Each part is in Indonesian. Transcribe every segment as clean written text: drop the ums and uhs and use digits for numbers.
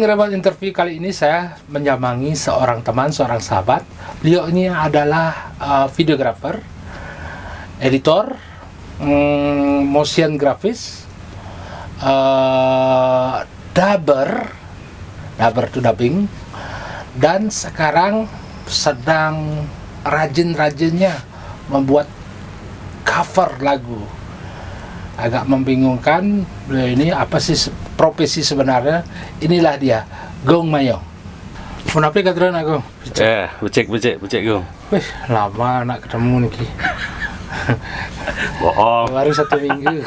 Rebel Interview kali ini saya menyambangi seorang teman, seorang sahabat. Beliau ini adalah videographer, editor, motion grafis, dubber to dubbing, dan sekarang sedang rajin-rajinnya membuat cover lagu. Agak membingungkan beliau ini, apa sih profesi sebenarnya? Inilah dia, Gong Mayong. Kenapa katakan aku? Becek Gong. Wih, lama nak ketemu nih. Bohong. Baru 1 minggu.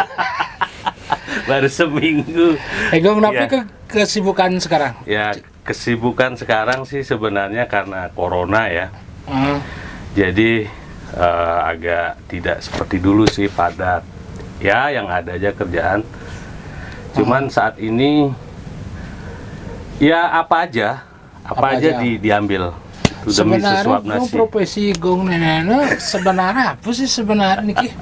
Baru seminggu. Gong, kenapa Ya. kesibukan sekarang? Ya, kesibukan sekarang sih sebenarnya karena corona ya. Jadi agak tidak seperti dulu sih, padat. Ya, yang ada aja kerjaan. Cuman saat ini ya apa aja diambil. Itu demi Sebenarnya sesuap Gong, nasi. profesi Gong nenek sebenarnya apa sih sebenarnya nih?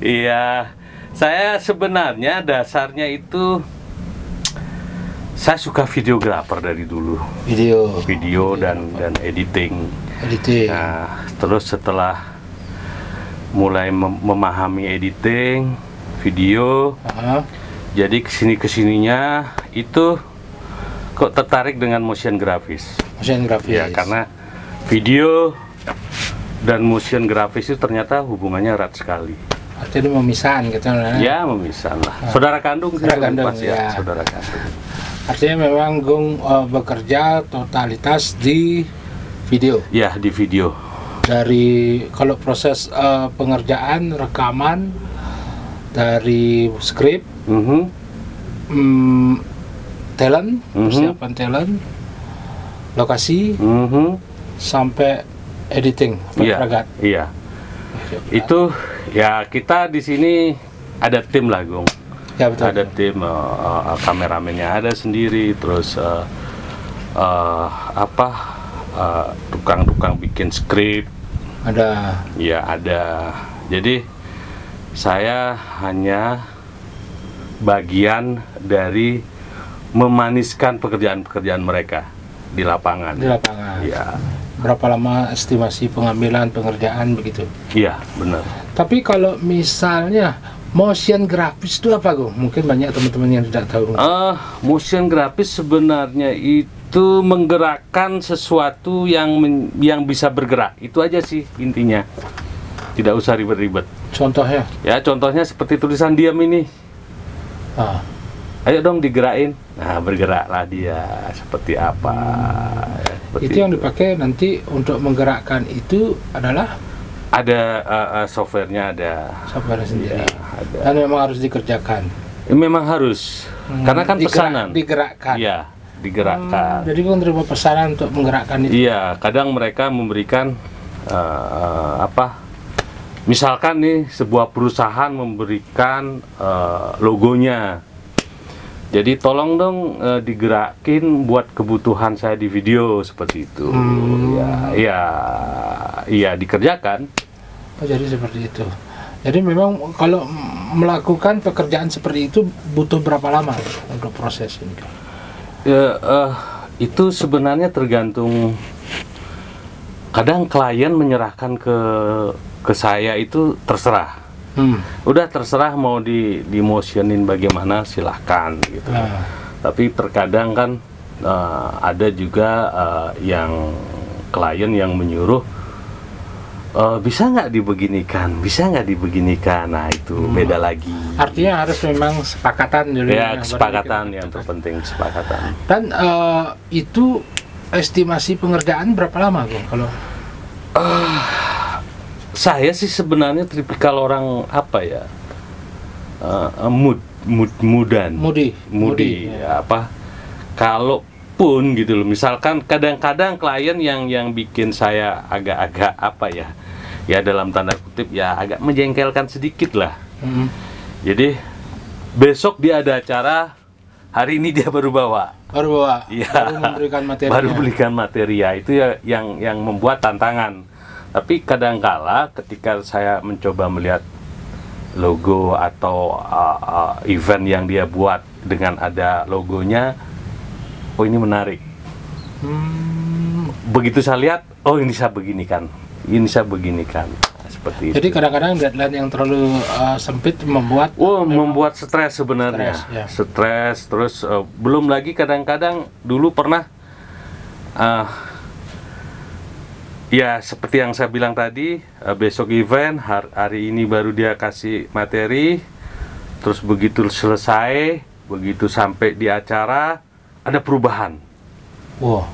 Iya, saya sebenarnya dasarnya itu saya suka videografer dari dulu. Video dan editing. Nah, terus setelah mulai memahami editing video, jadi kesininya itu kok tertarik dengan motion grafis. Ya, karena video dan motion grafis itu ternyata hubungannya erat sekali. Artinya memisahan gitu. Ya, memisahan lah. Saudara kandung sih, Saudara kandung, pasti ya. saudara kandung. Artinya memang Gong bekerja totalitas di video. Ya, di video. Dari kalau proses pengerjaan, rekaman, dari skrip, talent, persiapan talent, lokasi, sampai editing, peragak. Iya. Itu ya, kita di sini ada tim lah, Gong. Ya, betul. Ada tim, kameramennya ada sendiri, terus tukang bikin skrip Ada. ya ada. Jadi saya hanya bagian dari memaniskan pekerjaan mereka di lapangan. Di lapangan. Ya. Berapa lama estimasi pengambilan pengerjaan begitu? Iya, benar. Tapi kalau misalnya motion grafis itu apa, Gong? Mungkin banyak teman-teman yang tidak tahu. Motion grafis sebenarnya itu menggerakkan sesuatu yang bisa bergerak. Itu aja sih intinya. Tidak usah ribet-ribet. Contohnya? Ya, contohnya seperti tulisan diam ini. Ayo dong digerakin. Nah, bergeraklah dia. Seperti apa? Ya, seperti Itu yang dipakai nanti untuk menggerakkan itu adalah? Ada softwarenya, ada. Software sendiri. Ya, ada. Dan memang harus dikerjakan. Memang harus. Karena kan pesanan. Digerakkan. Iya, digerakkan. Jadi Gong terima pesanan untuk menggerakkan itu. Iya, kadang mereka memberikan misalkan nih sebuah perusahaan memberikan logonya. Jadi tolong dong digerakin buat kebutuhan saya di video seperti itu. Iya dikerjakan. Jadi seperti itu. Jadi memang kalau melakukan pekerjaan seperti itu butuh berapa lama untuk proses ini? Itu sebenarnya tergantung. Kadang klien menyerahkan ke saya itu terserah. Udah terserah mau di motionin bagaimana, silahkan gitu. Tapi terkadang kan ada juga yang klien yang menyuruh bisa nggak dibeginikan, nah itu beda lagi. Artinya harus memang kesepakatan dulu. Ya, kesepakatan yang terpenting, kesepakatan. Dan itu estimasi pengerjaan berapa lama, Gong? Kalau saya sih sebenarnya tipikal orang apa ya, moody. Ya. Kalaupun gitu loh, misalkan kadang-kadang klien yang bikin saya agak-agak apa ya dalam tanda kutip ya agak menjengkelkan sedikit lah. Jadi besok dia ada acara, hari ini dia baru bawa. Iya. Baru memberikan materi. Baru belikan materi ya, itu ya yang membuat tantangan. Tapi kadangkala ketika saya mencoba melihat logo atau event yang dia buat dengan ada logonya, oh ini menarik. Begitu saya lihat, oh ini saya beginikan, seperti itu. Jadi kadang-kadang deadline yang terlalu sempit membuat membuat stres sebenarnya. Stres, terus belum lagi kadang-kadang dulu pernah ya seperti yang saya bilang tadi, besok event, hari ini baru dia kasih materi, terus begitu selesai, begitu sampai di acara ada perubahan. Wow,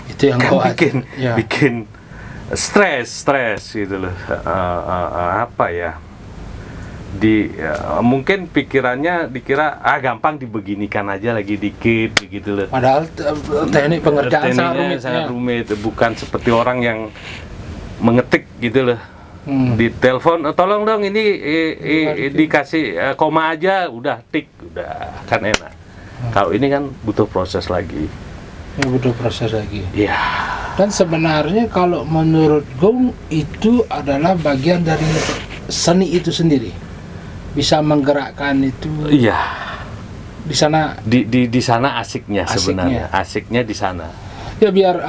itu yang kan bikin stres gitu loh. Apa ya? Mungkin pikirannya dikira gampang dibeginikan aja lagi dikit begitu loh. Padahal teknik pengerjaan sangat rumit, bukan seperti orang yang mengetik gitu loh. Di telepon, tolong dong ini dikasih koma aja, udah tik, udah kan enak. Kalau ini kan butuh proses lagi. Iya. Dan sebenarnya kalau menurut Gong itu adalah bagian dari seni itu sendiri. Bisa menggerakkan itu. Iya. Di sana di sana asiknya sebenarnya. Asiknya di sana. Ya biar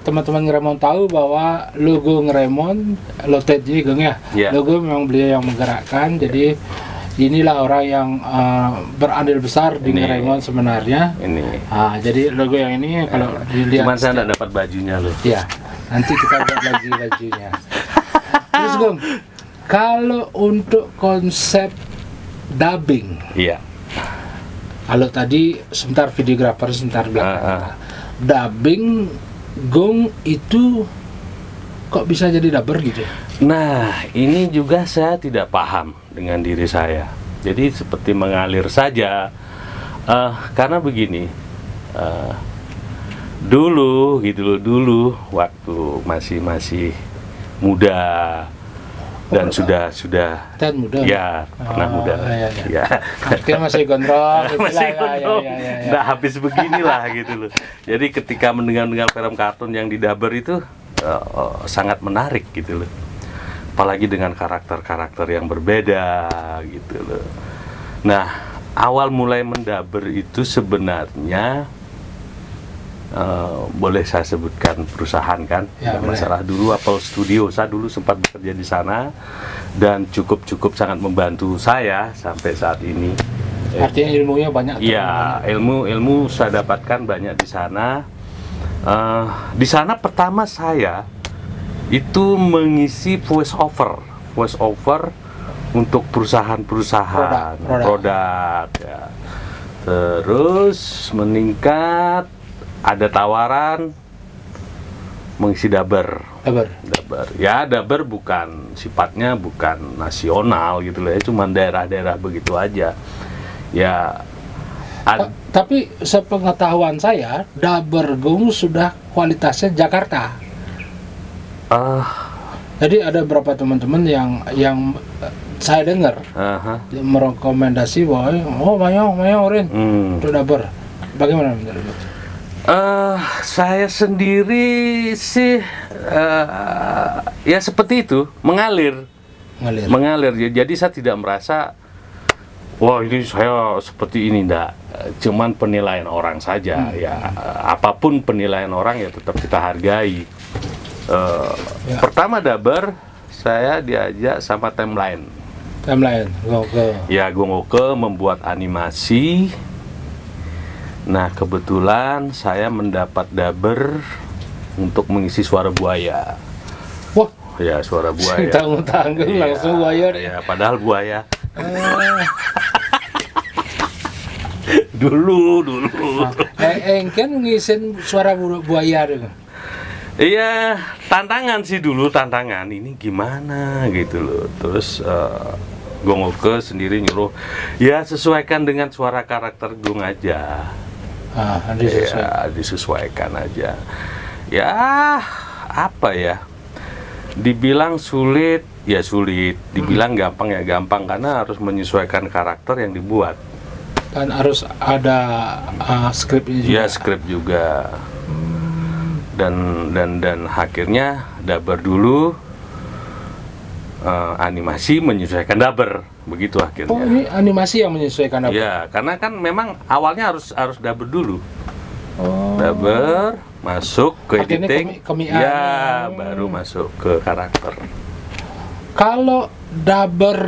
teman-teman Ngeremon tahu bahwa logo Ngeremon, Lotet ini Gong ya. Yeah. Logo memang beliau yang menggerakkan. Jadi inilah orang yang berandil besar di Ngeremon sebenarnya. Ini. Jadi logo yang ini kalau dilihat. Cuman saya nggak dapat bajunya loh. Iya. Nanti kita buat lagi bajunya. Terus Gong, kalau untuk konsep dubbing, iya. Kalau tadi sebentar videografer, sebentar belakang. Dubbing, Gong itu kok bisa jadi dubber gitu? Nah, ini juga saya tidak paham dengan diri saya. Jadi seperti mengalir saja. Karena begini, dulu waktu masih muda. Dan sudah dan muda ya pernah muda ya akhirnya masih gondrong nggak habis beginilah gitu loh. Jadi ketika mendengar film kartun yang didubber itu sangat menarik gitu loh, apalagi dengan karakter yang berbeda gitu loh. Nah, awal mulai mendubber itu sebenarnya boleh saya sebutkan perusahaan kan, masalah dulu Apple Studio, saya dulu sempat bekerja di sana dan cukup sangat membantu saya sampai saat ini. Artinya ilmunya banyak. Iya, ilmu saya dapatkan banyak di sana. Di sana pertama saya itu mengisi voice over untuk perusahaan produk ya. Terus meningkat, ada tawaran mengisi dubber. Ya, dubber sifatnya bukan nasional gitu loh ya, cuma daerah-daerah begitu aja. Ya. Tapi sepengetahuan saya, dubber Gong sudah kualitasnya Jakarta. Jadi ada beberapa teman-teman yang saya dengar merekomendasi bahwa Mayong Orin itu dubber. Bagaimana menurut? Saya sendiri sih ya seperti itu, mengalir. Jadi saya tidak merasa wah ini saya seperti ini, enggak. Cuman penilaian orang saja. Ya apapun penilaian orang ya tetap kita hargai. Pertama dubber saya diajak sama timeline Goke. Ya, Goke membuat animasi. Nah, kebetulan saya mendapat dubber untuk mengisi suara buaya. Wah, ya suara buaya. Tanggung-tanggung langsung buaya. Ya, padahal buaya. dulu. Kan ngisin suara buaya dong. Iya, tantangan ini gimana gitu loh. Terus Goke sendiri nyuruh, ya sesuaikan dengan suara karakter Gong aja. Disesuaikan aja. Ya, apa ya? Dibilang sulit, ya sulit. Dibilang gampang, ya gampang, karena harus menyesuaikan karakter yang dibuat. Dan harus ada skripnya juga. Ya, skrip juga. Dan akhirnya dubber dulu, animasi menyesuaikan dubber, begitu akhirnya. Oh, ini animasi yang menyesuaikan dubber? Ya, karena kan memang awalnya harus dubber dulu. Daber, masuk ke Artinya editing, kemian. ya baru masuk ke karakter. Kalau Daber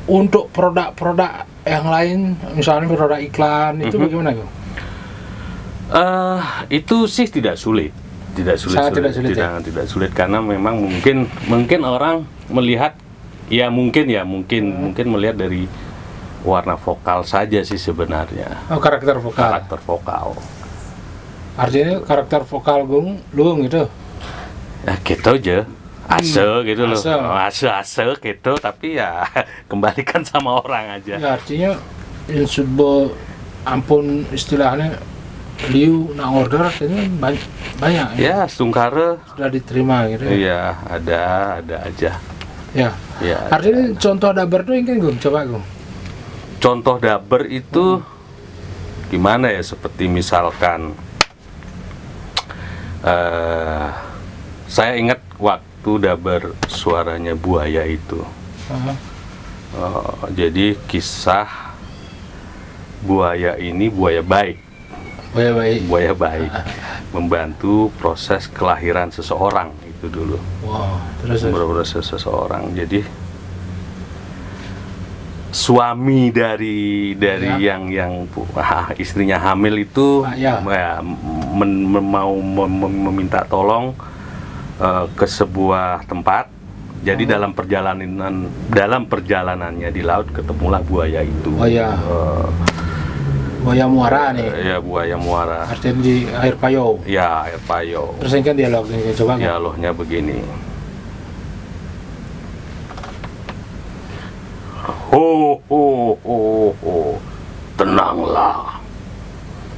untuk produk-produk yang lain, misalnya produk iklan, itu bagaimana, Gung? Itu sih tidak sulit, Sangat tidak sulit, ya? tidak sulit karena memang mungkin orang melihat, mungkin melihat dari warna vokal saja sih sebenarnya. Oh, karakter vokal. Karakter vokal. Artinya karakter vokal Gung gitu. Ya gitu aja. Ase gitu loh. Ase. Gitu, tapi ya kembalikan sama orang aja. Ya, artinya yang sudah ampun istilahnya liu nak order ini banyak ya. Sungkara sudah diterima gitu. Iya, ada aja. Ya. Ya. Artinya contoh Daber tuh yang kan Gung, coba Gung. Contoh Daber itu gimana ya? Seperti misalkan saya ingat waktu Daber suaranya buaya itu. Jadi kisah buaya ini buaya baik. Buaya baik membantu proses kelahiran seseorang itu dulu. Wow, terus proses seseorang. Jadi suami dari yang istrinya hamil itu mau meminta tolong ke sebuah tempat. Jadi dalam perjalanannya di laut ketemulah buaya itu. Buaya muara nih. Ya, buaya muara. Artinya di air payau. Ya, air payau. Terus ini kan dialognya, coba. Dialognya begini. Ho, tenanglah.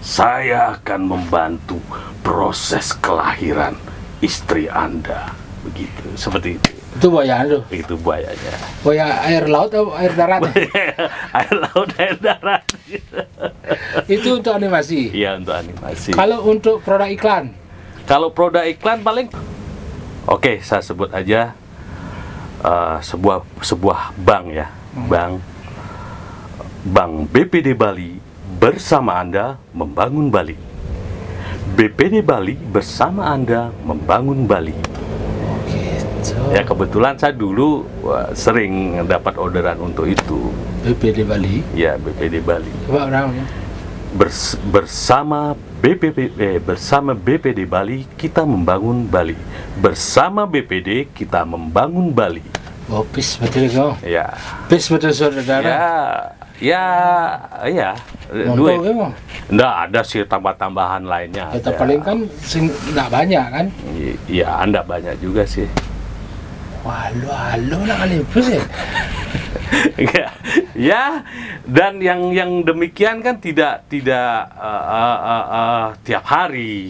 Saya akan membantu proses kelahiran istri Anda. Begitu, seperti itu. Itu buaya tuh. Itu buayanya. Buaya air laut atau air darat? Air laut, air darat. Itu untuk animasi. Iya, untuk animasi. Kalau untuk produk iklan? Kalau produk iklan paling oke, saya sebut aja sebuah bank ya. Bank BPD Bali bersama Anda membangun Bali. BPD Bali bersama Anda membangun Bali. Ya, kebetulan saya dulu sering dapat orderan untuk itu. BPD Bali? Ya, BPD Bali. Coba orangnya. Bersama BPD Bali kita membangun Bali. Bersama BPD kita membangun Bali. Oh, pis betul kau. Ya. Pis betul saudara. Ya. Duit. Nggak ada sih tambahan lainnya. Kita paling kan nggak banyak kan? Iya, Anda banyak juga sih. Wah, lu nak alipus ya? Ya, dan yang demikian kan tidak tiap hari.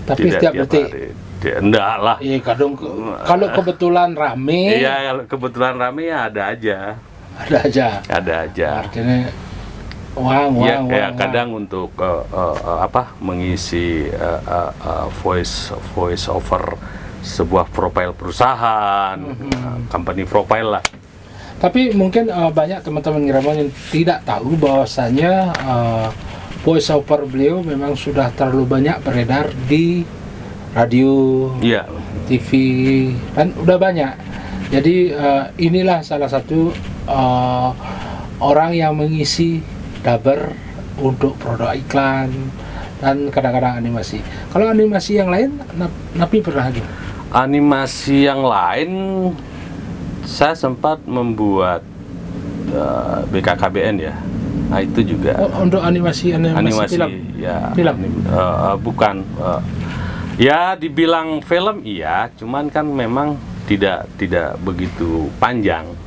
Tapi setiap detik. Enggak lah. Iya, kalau kebetulan rame. Iya, kalau kebetulan rame ya ada aja. Ada aja. Artinya uang. Kadang untuk mengisi voice over sebuah profile perusahaan, company profile lah. Tapi mungkin banyak teman-teman ngiraman yang tidak tahu bahwasanya voice over beliau memang sudah terlalu banyak beredar di radio, TV, kan udah banyak. Jadi inilah salah satu orang yang mengisi Daber untuk produk iklan dan kadang-kadang animasi. Kalau animasi yang lain, Napi pernah lagi? Animasi yang lain, saya sempat membuat BKKBN ya. Nah, itu juga. Untuk animasi film? Ya, film? Bukan. Ya, dibilang film iya, cuman kan memang tidak begitu panjang.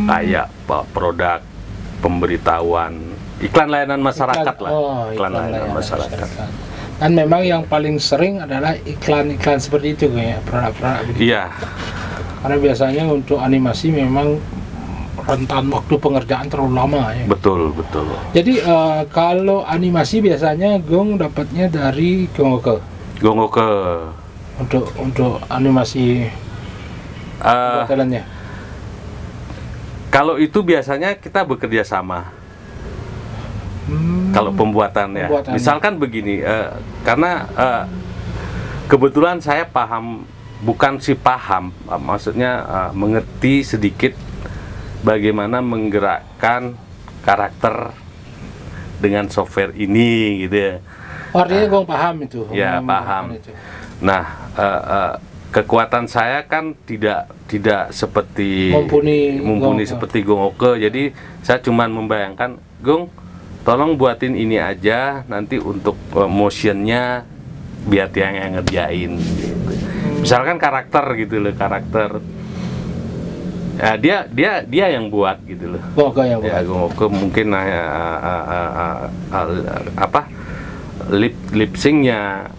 Kayak produk pemberitahuan, iklan layanan masyarakat lah. Iklan layanan masyarakat. Dan memang yang paling sering adalah iklan-iklan seperti itu kayak produk-produk begitu. Iya. Karena biasanya untuk animasi memang rentan waktu pengerjaan terlalu lama ya. Betul. Jadi kalau animasi biasanya Gong dapatnya dari Gongoke. Untuk animasi talentnya. Kalau itu biasanya kita bekerja sama. Kalau pembuatannya. Misalkan begini, karena kebetulan saya paham, bukan sih paham, maksudnya mengerti sedikit bagaimana menggerakkan karakter dengan software ini gitu ya. Artinya gue paham itu. Ya paham. Itu. Nah, kekuatan saya kan tidak seperti mumpuni seperti Gong Oke. Jadi saya cuman membayangkan, Gong, tolong buatin ini aja, nanti untuk motionnya biar dia yang ngerjain. Gitu. Misalkan karakter gitu loh, karakter. Ya, dia yang buat gitu loh. Gong Oke yang buat. Ya, Gong Oke mungkin lip syncnya,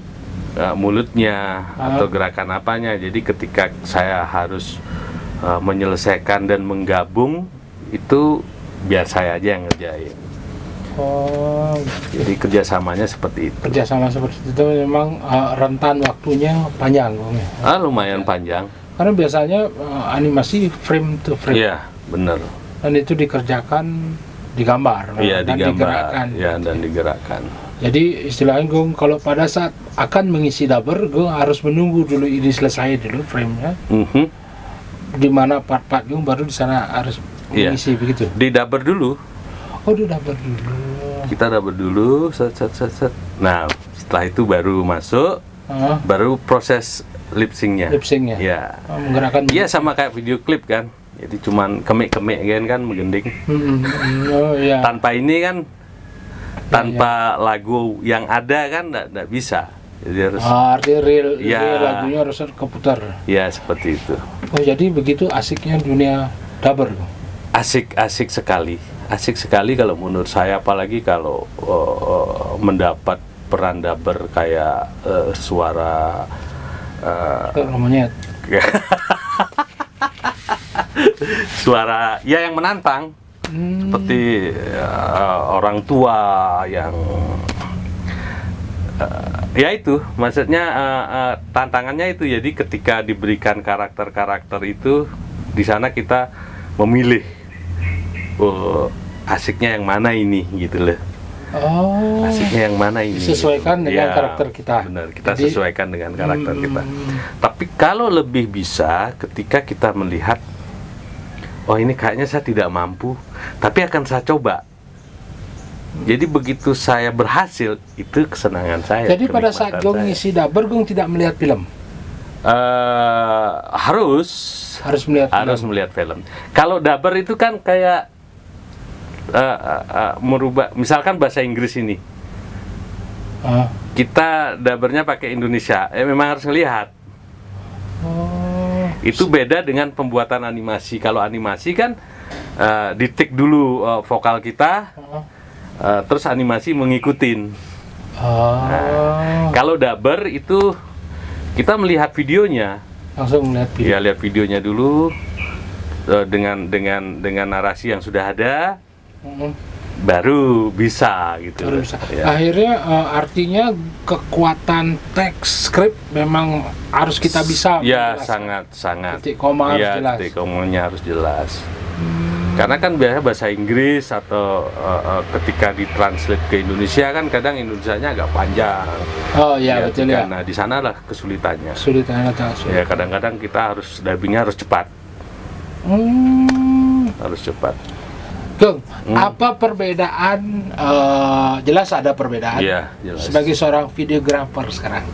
mulutnya atau gerakan apanya. Jadi ketika saya harus menyelesaikan dan menggabung, itu biar saya aja yang ngerjain. Jadi kerjasamanya seperti itu. Kerjasama seperti itu memang rentan waktunya panjang, lumayan panjang. Karena biasanya animasi frame to frame. Iya, benar. Dan itu dikerjakan digambar. Iya, dan digambar. Digerakkan. Ya, dan digerakkan. Jadi istilahnya Gong, kalau pada saat akan mengisi dubber, Gong harus menunggu dulu ini selesai dulu frame-nya. Di mana part-part Gong baru di sana harus mengisi begitu. Di dubber dulu. Oh, di dubber dulu. Kita dubber dulu, set. Nah, setelah itu baru masuk, baru proses lip sync-nya. Lip sync-nya. Ya. Menggerakkan. Iya, sama kayak video klip kan. Jadi cuman kemik-kemik kan menggending. Oh, iya. Tanpa ini kan, tanpa lagu yang ada kan nggak bisa. Jadi harus artinya real lagunya harus keputar. Ya, seperti itu. Oh, jadi begitu asiknya dunia dubber. Asik sekali. Asik sekali kalau menurut saya, apalagi kalau mendapat peran dubber kayak suara monyet. Suara ya yang menantang. Seperti orang tua yang ya itu maksudnya tantangannya itu. Jadi ketika diberikan karakter-karakter itu, di sana kita memilih asiknya yang mana ini gitu loh. Asiknya yang mana ini? Sesuaikan dengan karakter kita. Benar, kita sesuaikan dengan karakter kita. Tapi kalau lebih bisa ketika kita melihat, oh ini kayaknya saya tidak mampu, tapi akan saya coba. Jadi begitu saya berhasil, itu kesenangan saya. Jadi pada saat Gong ngisi dubber, Gong tidak melihat film? Harus melihat film. Kalau dubber itu kan kayak merubah, misalkan bahasa Inggris ini, kita dubbernya pakai Indonesia, memang harus ngelihat. Itu beda dengan pembuatan animasi. Kalau animasi kan di-take dulu vokal kita, terus animasi mengikutin. Kalau dubber itu kita melihat videonya, langsung melihat video. Ya, lihat videonya dulu dengan narasi yang sudah ada, baru bisa gitu. Baru bisa. Ya. Akhirnya artinya kekuatan teks skrip memang harus kita bisa. Ya, sangat. Titik koma harus jelas. Titik komanya harus jelas. Karena kan biasanya bahasa Inggris atau ketika ditranslate ke Indonesia kan kadang Indonesianya agak panjang. Oh iya, betul ya. Nah, di sanalah kesulitannya. Ya, kadang-kadang kita dubbingnya harus cepat. Harus cepat. Gong, apa perbedaan? Jelas ada perbedaan. Iya, jelas. Sebagai seorang videografer sekarang,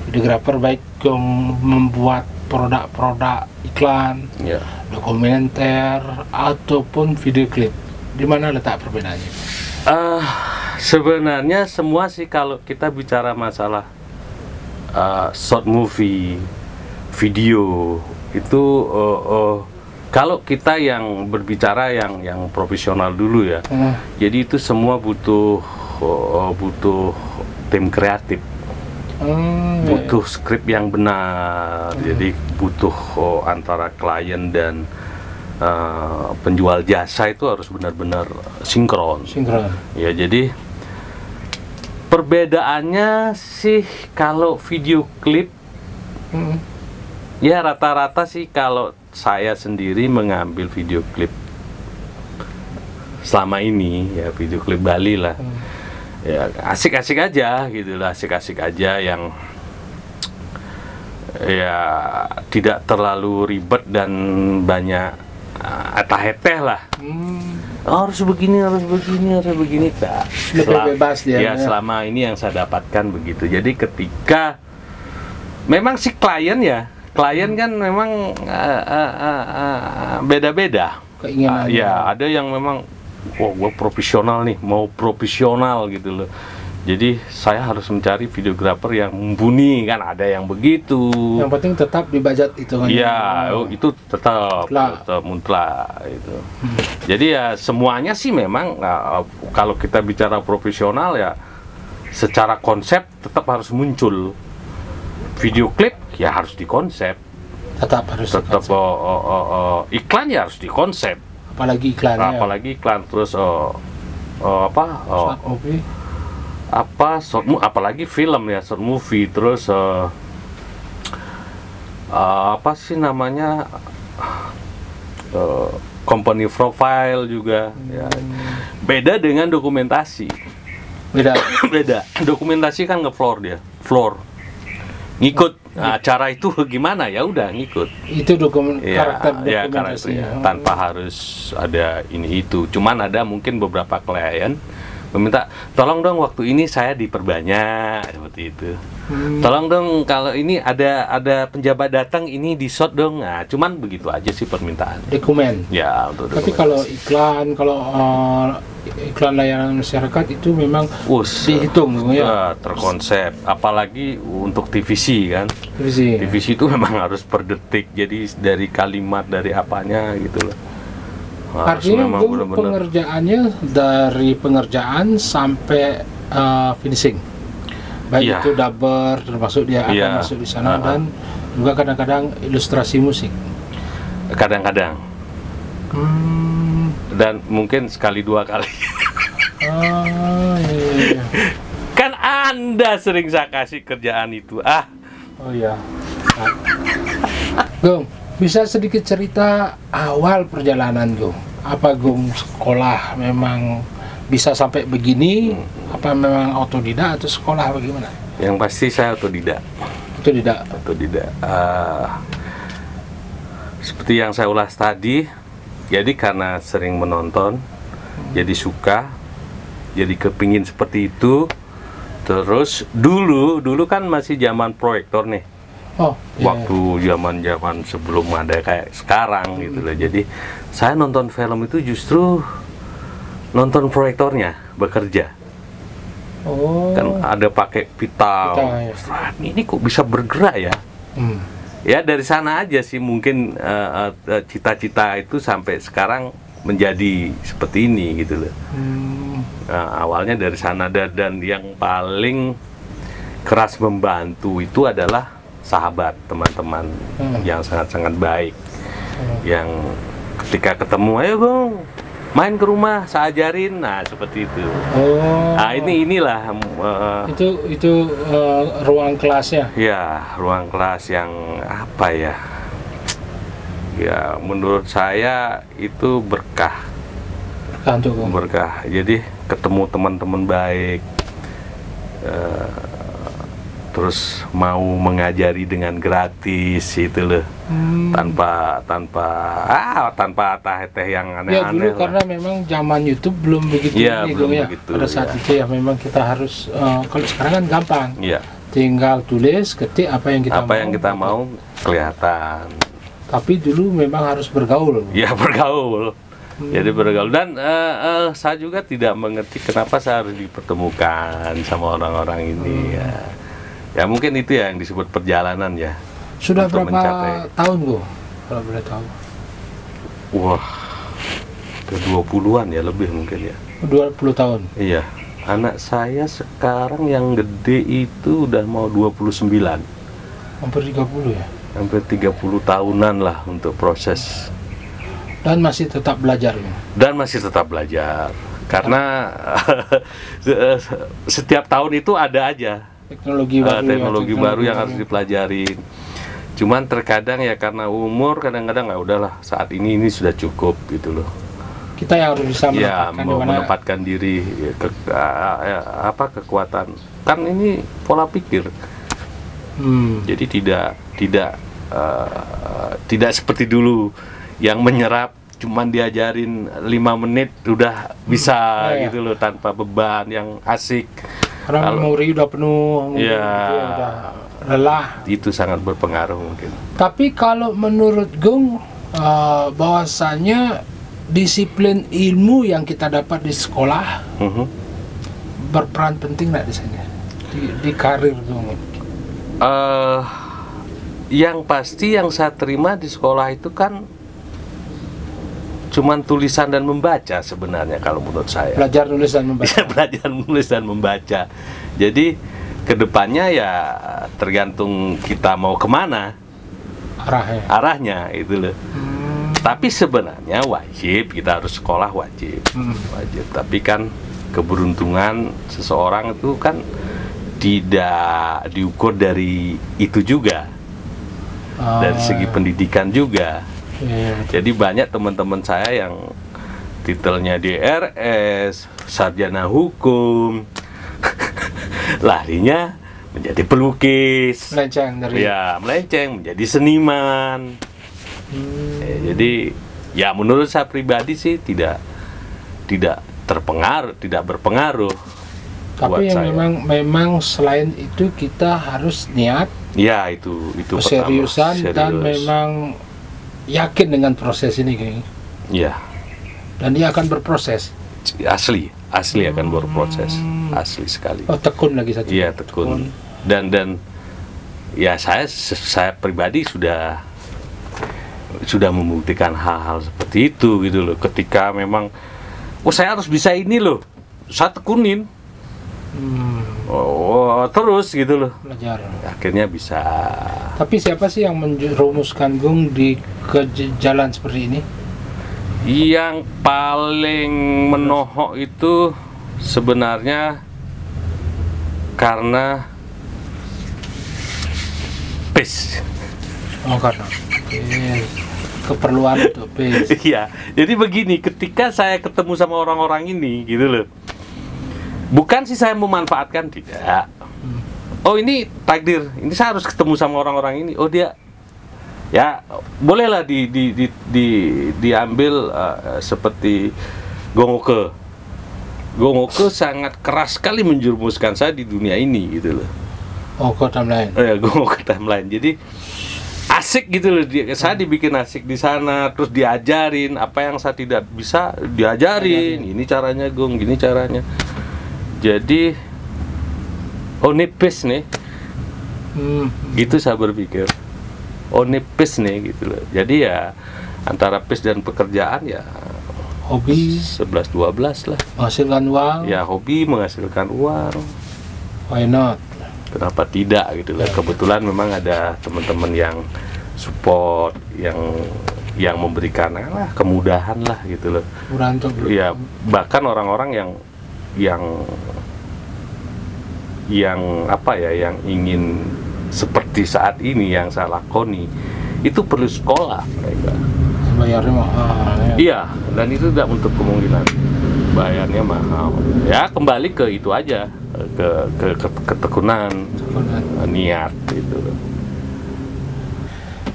videografer baik Gong membuat produk-produk iklan, dokumenter ataupun video klip, di mana letak perbedaannya? Sebenarnya semua sih, kalau kita bicara masalah short movie, video itu. Kalau kita yang berbicara yang profesional dulu ya, jadi itu semua butuh tim kreatif, butuh skrip yang benar, jadi butuh antara klien dan penjual jasa itu harus benar-benar sinkron. Ya, jadi perbedaannya sih kalau video klip, ya rata-rata sih kalau saya sendiri mengambil video klip selama ini ya, video klip Bali lah. Ya asik-asik aja gitu lah, asik-asik aja yang ya tidak terlalu ribet dan banyak etah-eteh lah. Harus begini. Nah, bebas dia. Ya selama ini yang saya dapatkan begitu. Jadi ketika memang si klien kan memang beda-beda. Keinginan. Ya ada yang memang gue profesional nih, mau profesional gitu loh. Jadi saya harus mencari videografer yang mumpuni, kan ada yang begitu. Yang penting tetap di budget itu kan. Iya, itu tetap mutlak itu. Jadi ya semuanya sih memang kalau kita bicara profesional ya secara konsep tetap harus muncul. Video klip ya harus dikonsep. Tetap harus iklan ya harus dikonsep. Apalagi iklan terus apalagi film ya, short movie, terus apa sih namanya, company profile juga ya. Beda dengan dokumentasi. Beda. Dokumentasi kan ngefloor ngikut. Nah, cara itu gimana ya, udah ngikut. Itu karakter dokumentasi. Tanpa harus ada ini itu. Cuman ada mungkin beberapa klien meminta, tolong dong waktu ini saya diperbanyak seperti itu. Tolong dong kalau ini ada penjabat datang ini di shot dong. Nah, cuman begitu aja sih permintaan. Dokumen. Ya, untuk tapi kalau iklan layanan masyarakat itu memang dihitung ya. Terkonsep, apalagi untuk TVC kan. TVC itu memang harus per detik. Jadi dari kalimat, dari apanya gitu loh. Artinya pengerjaannya dari pengerjaan sampai finishing, baik itu dubber termasuk dia akan masuk di sana, dan juga kadang-kadang ilustrasi musik. Kadang-kadang. Dan mungkin sekali dua kali. Iya. Kan Anda sering saya kasih kerjaan itu. Oh iya. Gong, bisa sedikit cerita awal perjalanan Gong? Apa Gong sekolah memang bisa sampai begini? Apa memang otodidak atau sekolah bagaimana? Yang pasti saya otodidak. Seperti yang saya ulas tadi, jadi karena sering menonton, jadi suka, jadi kepingin seperti itu. Terus dulu kan masih zaman proyektor nih. Waktu zaman sebelum ada kayak sekarang gitu loh. Jadi saya nonton film itu justru nonton proyektornya bekerja. Kan ada pakai pita. Ini kok bisa bergerak ya? Ya dari sana aja sih mungkin cita-cita itu sampai sekarang menjadi seperti ini gitu loh. Awalnya dari sana, dan yang paling keras membantu itu adalah sahabat, teman-teman yang sangat-sangat baik, yang ketika ketemu, ayo Bang main ke rumah, saya ajarin, nah seperti itu. Inilah itu ruang kelasnya. Ya, ruang kelas yang apa ya? Ya menurut saya itu berkah. Berkah. Jadi ketemu teman-teman baik. Terus mau mengajari dengan gratis itu loh, tanpa teh yang aneh-aneh. Ya dulu karena memang zaman YouTube belum begitu begitu, pada saat itu ya memang kita harus kalau sekarang kan gampang. Tinggal tulis, ketik apa yang kita mau kelihatan. Tapi dulu memang harus bergaul. Ya bergaul. Jadi bergaul, dan saya juga tidak mengerti kenapa saya harus dipertemukan sama orang-orang ini ya. Ya mungkin itu ya yang disebut perjalanan ya. Sudah berapa tahun Bu, kalau boleh tahu? Wah, ke 20-an ya, lebih mungkin ya. 20 tahun? Iya. Anak saya sekarang yang gede itu udah mau 29. Hampir 30 ya? Hampir 30 tahunan lah untuk proses. Dan masih tetap belajar? Karena setiap tahun itu ada aja teknologi baru yang harus dipelajari. Cuman terkadang ya karena umur, kadang-kadang udahlah saat ini sudah cukup gitu loh. Kita yang harus bisa menempatkan diri kekuatan. Kan ini pola pikir. Jadi tidak seperti dulu yang menyerap cuman diajarin 5 menit udah bisa gitu loh, tanpa beban, yang asik. Karena memori udah penuh, udah lelah. Itu sangat berpengaruh mungkin. Tapi kalau menurut Gung, bahwasanya disiplin ilmu yang kita dapat di sekolah berperan penting nggak di sini di karir Gung? Yang pasti yang saya terima di sekolah itu kan cuman tulisan dan membaca sebenarnya kalau menurut saya. Belajar nulis dan membaca. Belajar nulis dan membaca. Jadi kedepannya ya tergantung kita mau kemana arahnya itu loh. Tapi sebenarnya wajib, kita harus sekolah wajib. Tapi kan keberuntungan seseorang itu kan tidak diukur dari itu juga, dari segi pendidikan juga. Jadi banyak teman-teman saya yang titelnya DRS, sarjana hukum, larinya menjadi pelukis, melenceng menjadi seniman. Jadi ya menurut saya pribadi sih tidak berpengaruh. Tapi yang memang selain itu kita harus niat. Ya itu seriusan dan memang yakin dengan proses ini kayaknya. Ya. Dan dia akan berproses. Asli akan berproses, asli sekali. Oh, tekun lagi satu. Iya, tekun. Dan ya saya pribadi sudah membuktikan hal-hal seperti itu gitu loh. Ketika memang saya harus bisa ini loh, saya tekunin. Terus gitu loh. Belajar. Akhirnya bisa. Tapi siapa sih yang menjerumuskan Gung ke jalan seperti ini? Yang paling menohok itu sebenarnya karena PES. Karena keperluan untuk PES. Iya. Jadi begini, ketika saya ketemu sama orang-orang ini gitu loh. Bukan sih saya memanfaatkan, tidak. Oh ini takdir, ini saya harus ketemu sama orang-orang ini. Oh dia, ya bolehlah diambil seperti Gongoke. Gongoke sangat keras sekali menjerumuskan saya di dunia ini gitu loh. Gongoke timeline. Gongoke timeline. Jadi asik gitu loh, saya dibikin asik di sana, terus diajarin apa yang saya tidak bisa diajarin. Ini caranya Gung, gini caranya. Jadi, ini PES nih, gitu saya berpikir. Ini PES nih, gitu loh. Jadi ya antara PES dan pekerjaan ya hobi 11-12 lah. Menghasilkan uang. Ya hobi menghasilkan uang. Why not? Kenapa tidak gitu loh. Kebetulan memang ada teman-teman yang support, yang memberikan kemudahan lah gitu loh. Ya bahkan orang-orang yang yang ingin seperti saat ini yang saya lakoni itu perlu sekolah mereka. Bayarnya mahal. Iya, dan itu tidak untuk kemungkinan bayarnya mahal. Ya kembali ke itu aja, ke ketekunan, niat gitu.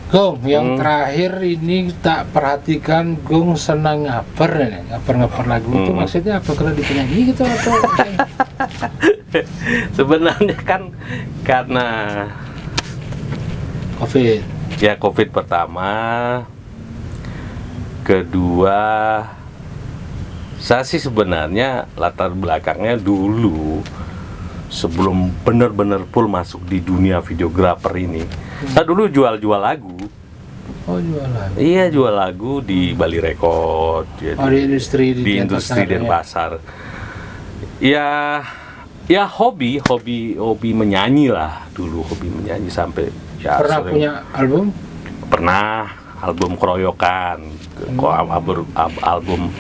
Gung, yang terakhir ini tak perhatikan Gung senang ngaper lagu itu maksudnya apa? Karena dipenyanyi gitu atau? Sebenarnya kan karena COVID. Ya COVID pertama, kedua saya sih sebenarnya latar belakangnya dulu sebelum benar-benar full masuk di dunia videografer ini. Saya dulu jual lagu. Oh, jual lagu. Iya, jual lagu di Bali Record. Jadi, di industri Denpasar. Ya hobi menyanyi lah dulu, hobi menyanyi sampai ya. Pernah punya album? Pernah, album keroyokan, album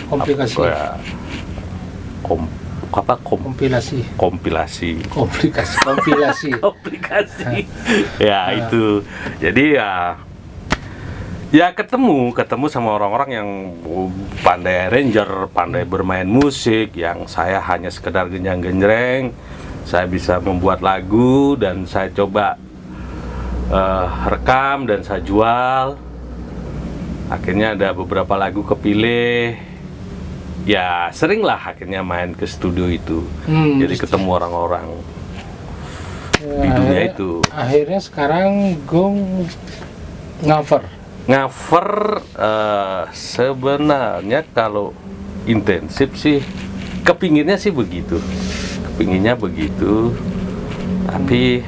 kompilasi. Kompilasi. Ya itu. Jadi ya Ya ketemu sama orang-orang yang pandai arranger, pandai bermain musik, yang saya hanya sekedar genjang-genjreng. Saya bisa membuat lagu dan saya coba rekam dan saya jual. Akhirnya ada beberapa lagu kepilih. Ya seringlah akhirnya main ke studio itu. Jadi ketemu orang-orang di dunia itu. Akhirnya sekarang Gong ngover sebenarnya kalau intensif sih kepinginnya begitu, tapi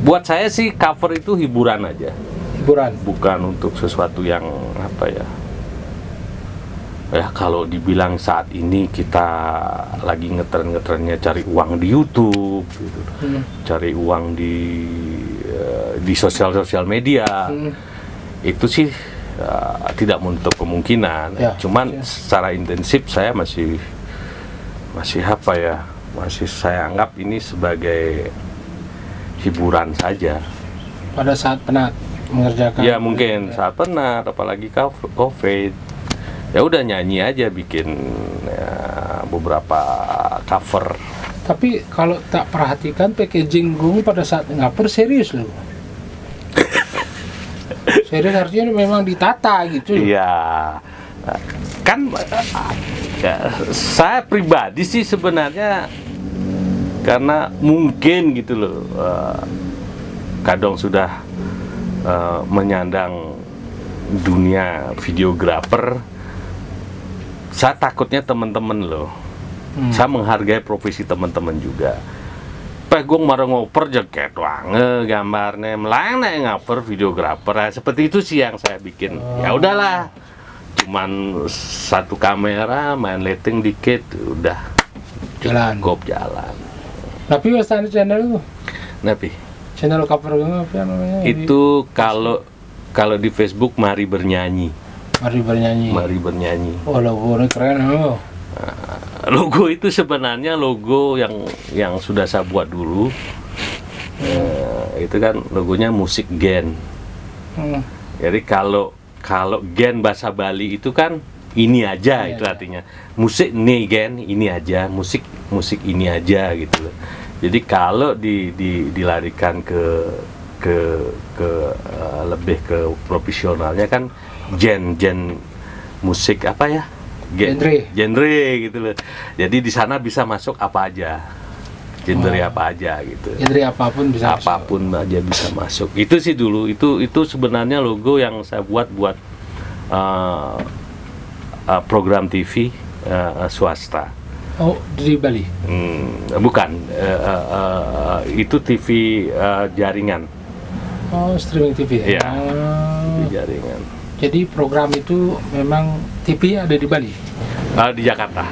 buat saya sih cover itu hiburan aja, bukan untuk sesuatu yang apa ya. Ya kalau dibilang saat ini kita lagi ngetren-ngetrennya cari uang di YouTube gitu. Cari uang di sosial media. Itu sih tidak menutup kemungkinan. Cuman secara intensif saya masih apa ya? Masih saya anggap ini sebagai hiburan saja. Pada saat penat mengerjakan. Ya mungkin saat penat, apalagi COVID. Ya udah nyanyi aja, bikin beberapa cover. Tapi kalau tak perhatikan packaging Gung pada saat ngover serius loh. Serius artinya memang ditata gitu. Iya. Kan saya pribadi sih sebenarnya karena mungkin gitu loh. Kadang sudah menyandang dunia videografer. Saya takutnya teman-teman loh. Saya menghargai profesi teman-teman juga. Gue marah ngoper jaket wange gambarnya melayang nek ngoper videografer seperti itu sih yang saya bikin. Ya udahlah, cuman satu kamera, main lighting dikit, udah cukup jalan. Tapi wastani channel lu? Napi? Channel cover gue apa namanya? Itu kalau di Facebook Mari Bernyanyi. Mari bernyanyi. Oh logonya keren loh. Logo itu sebenarnya logo yang sudah saya buat dulu. Itu kan logonya musik gen. Jadi kalau gen bahasa Bali itu kan ini aja, itu artinya musik nih gen ini aja, musik ini aja gitu loh. Jadi kalau dilarikan ke lebih ke profesionalnya kan gen musik apa ya? Genre gitu loh. Jadi di sana bisa masuk apa aja. Genre apa aja gitu. Genre apapun bisa aja bisa masuk. Itu sih dulu itu sebenarnya logo yang saya buat program TV swasta. Oh, di Bali? Bukan. Itu TV jaringan. Oh, streaming TV ya? Iya. Di jaringan. Jadi program itu memang TV ada di Bali? Di Jakarta.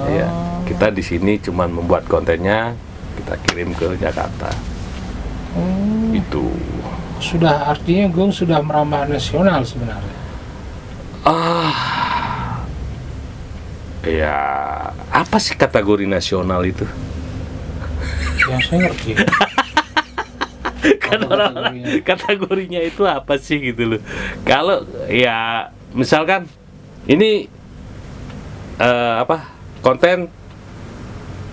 Iya. Kita di sini cuma membuat kontennya, kita kirim ke Jakarta. Itu. Sudah artinya Gung sudah merambah nasional sebenarnya. Ya, apa sih kategori nasional itu? Yang saya ngerti. Kan orang-orang kategorinya itu apa sih gitu loh. Kalau ya misalkan ini konten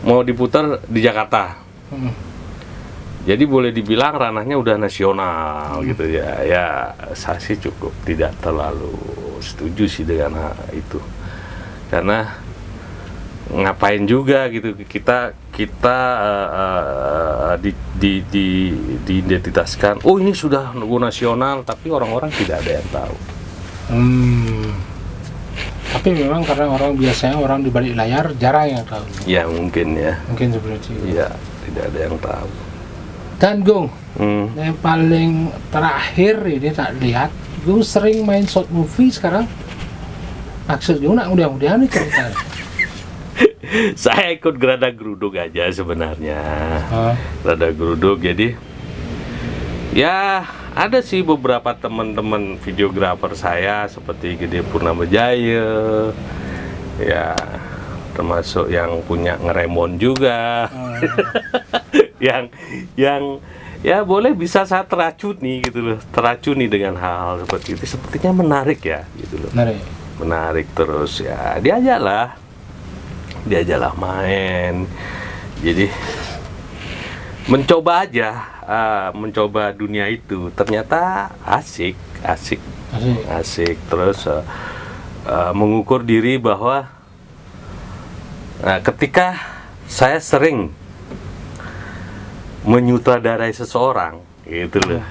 mau diputar di Jakarta, jadi boleh dibilang ranahnya udah nasional gitu ya. Ya saya sih cukup tidak terlalu setuju sih dengan itu, karena ngapain juga gitu kita diidentitaskan, oh ini sudah logo nasional, tapi orang-orang tidak ada yang tahu. Tapi memang karena biasanya orang di balik layar jarang yang tahu. Ya mungkin seperti itu. Ya tidak ada yang tahu. Dan Gung, yang paling terakhir ini tak lihat, Gung sering main short movie sekarang. Maksud Gung nak mudah-mudahan nih cerita. Saya ikut Gerada Geruduk aja sebenarnya. Gerada Geruduk, jadi ya ada sih beberapa teman-teman videografer saya seperti Gede Purnamajaya, ya termasuk yang punya ngeremon juga, yang ya boleh bisa saya teracuni gitu loh, teracuni dengan hal-hal seperti itu. Sepertinya menarik ya gitu loh. Menarik terus ya, diajalah main. Jadi mencoba aja, mencoba dunia itu. Ternyata asik. Terus mengukur diri bahwa ketika saya sering menyutradarai seseorang gitu loh.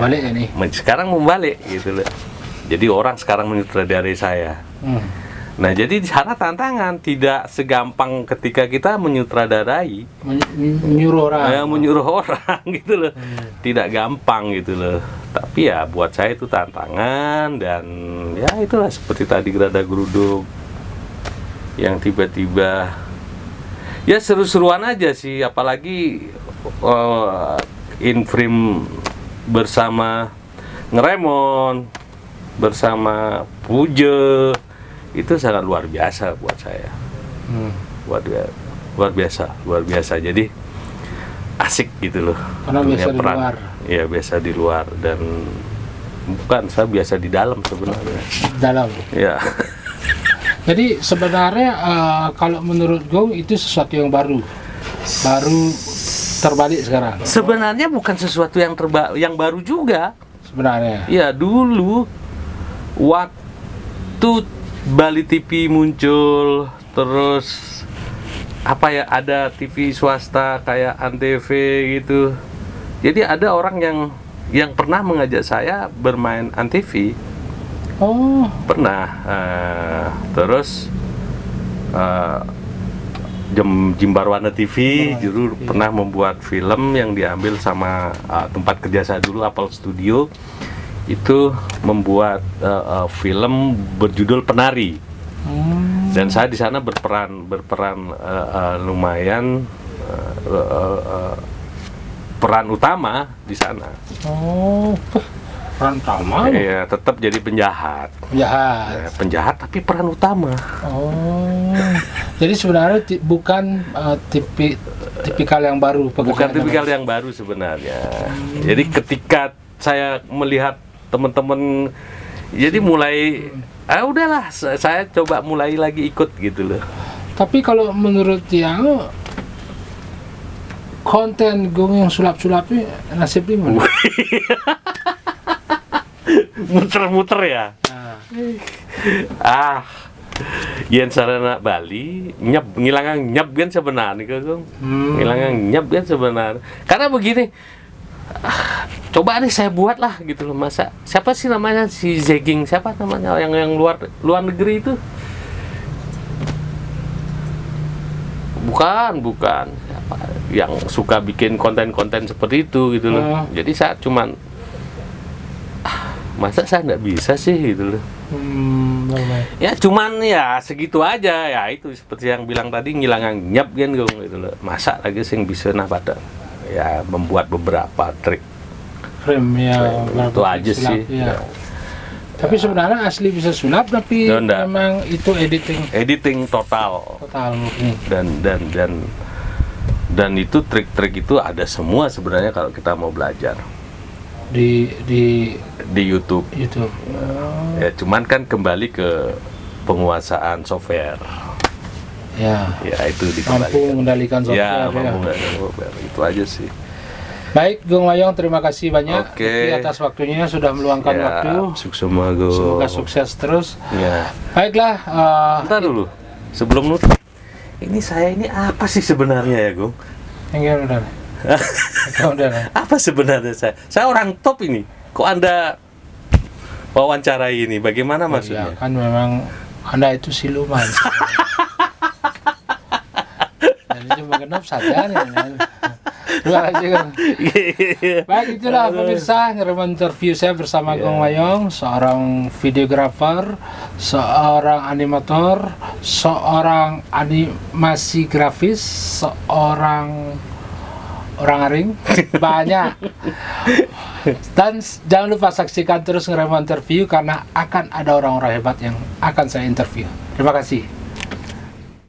Balik ya nih. Sekarang membalik gitu loh. Jadi orang sekarang menyutradarai saya. Nah, jadi di sana tantangan tidak segampang ketika kita menyutradarai, menyuruh orang gitu loh. Tidak gampang gitu loh. Tapi ya buat saya itu tantangan, dan ya itulah seperti tadi gerada geruduk yang tiba-tiba ya seru-seruan aja sih, apalagi Infrim bersama Ngeremon, bersama Puje, itu sangat luar biasa buat saya. Luar biasa. Jadi asik gitu loh. Karena biasa di luar. Ya biasa di luar, dan bukan, saya biasa di dalam sebenarnya. Dalam. Ya. Jadi sebenarnya kalau menurut Gong itu sesuatu yang baru terbalik sekarang. Sebenarnya bukan sesuatu yang baru juga. Sebenarnya. Ya dulu waktu Bali TV muncul, terus ada TV swasta kayak Antv gitu. Jadi ada orang yang pernah mengajak saya bermain Antv. Oh. Pernah. Terus Jimbarwana TV dulu pernah membuat film yang diambil sama tempat kerja saya dulu, Apple Studio. Itu membuat film berjudul Penari, dan saya di sana berperan lumayan, peran utama di sana. Peran utama? Iya, tetap jadi penjahat. Penjahat tapi peran utama. Jadi sebenarnya bukan tipikal yang baru. Bukan tipikal yang baru sebenarnya. Jadi ketika saya melihat teman-teman, jadi mulai udahlah, saya coba mulai lagi ikut gitu loh. Tapi kalau menurut yang konten Gong yang sulap-sulapnya nasibnya mana? Muter-muter ya. Yen sarana Bali ngilangan nyep kan sebenarnya Gong. Ngilangan nyep kan sebenarnya. Karena begini, coba nih saya buat lah gitu loh. Masa siapa sih namanya, si Zeging, siapa namanya yang luar negeri itu? Bukan siapa yang suka bikin konten-konten seperti itu gitu loh. Jadi saya cuman masa saya nggak bisa sih gitu loh. Ya cuman ya segitu aja ya, itu seperti yang bilang tadi, ngilangan nyap kan gitu loh. Masa lagi sing bisa pada ya membuat beberapa trik frame ya, itu aja sulap, sih ya. Tapi sebenarnya asli bisa sulap, tapi memang itu editing total mungkin. Dan itu trik-trik itu ada semua sebenarnya kalau kita mau belajar di YouTube. Ya cuman kan kembali ke penguasaan software. Ya itu mampu mengendalikan software. Itu aja sih. Baik, Gong Wayong, terima kasih banyak atas waktunya, sudah meluangkan waktu. Semoga sukses terus. Baiklah. Bentar dulu, sebelum nutup, saya ini apa sih sebenarnya ya, Gong? Udah. Apa sebenarnya saya? Saya orang top ini. Kok Anda wawancarai ini? Bagaimana maksudnya? Ya, kan memang Anda itu siluman. Jadi cuma genap saja nih. Terima kasih, Gong. Baik, itulah pemirsa interview saya bersama Gong Wayong, seorang videografer, seorang animator, seorang animasi grafis, seorang orang aring, banyak. Dan jangan lupa saksikan terus Ngeremon Interview, karena akan ada orang-orang hebat yang akan saya interview. Terima kasih.